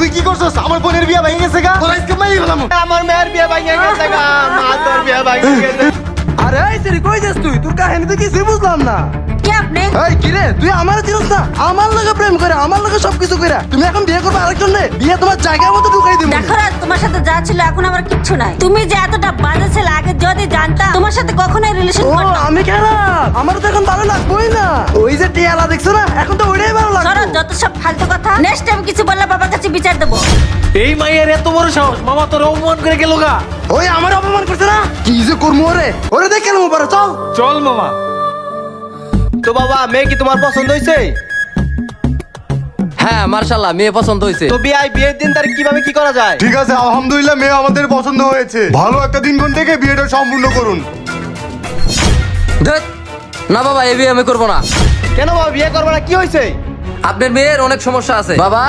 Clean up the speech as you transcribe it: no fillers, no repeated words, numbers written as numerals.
তুই কি করছস? আমার বোনের বিয়ে ভেঙে গেছে গা, তোর আজকে মাই হলাম। আমার মেয়ের বিয়ে ভাঙিয়ে গেছে গা, মা তোর বিয়ে ভাঙিয়ে গেছে। আরে এই সেরি কই যাস তুই? তোর কাহিনী তো কিছুই বুঝলাম না। কে আপনি? এই কি রে, তুই আমার চিনিস না? আমার লগে প্রেম করে, আমার লগে সবকিছু করে তুমি এখন বিয়ে করবে আরেকজন রে? বিয়ে তোমার জায়গার মতো ঢুকাই দিব। দেখো রাজ, তোমার সাথে যা ছিল এখন আমার কিচ্ছু নাই। তুমি যে এতটা বাজে ছেলে, আগে যদি জানতাম তোমার সাথে কখনোই রিলেশন ও করতাম। আমি খারাপ, আমার তো এখন ভালো লাগবেই না। ওই যে টিয়ালা দেখছো না, এখন তো ওইটাই ভালো সরো, লাগবে। যত সব ফালতু কথা। নেক্সট টাইম কিছু বললে বাবার কাছে বিচার দেবো। এই মাইয়ের এত বড় সাহস, মামা তোর অপমান করে গেল গা। ওই আমার অপমান করছে না, কি যে করবো ওরে, ওরে দেখে নেবো পারো, চল। চল মামা। তো বাবা, মেয়ে কি তোমার পছন্দ হয়েছে? হ্যাঁ মার্শাল্লাহ, মেয়ে পছন্দ হয়েছে। তো বিয়ের দিন তারিখ কিভাবে কি করা যায়? ঠিক আছে, আলহামদুলিল্লাহ মেয়ে আমাদের পছন্দ হয়েছে। ভালো একটা দিনক্ষণ থেকে বিয়েটা সম্পূর্ণ করুন। ধ্যাৎ, না বাবা, এই বিয়ে আমি করবো না। কেন বাবা বিয়ে করবে না, কি হয়েছে? আপনার মেয়ের অনেক সমস্যা আছে বাবা।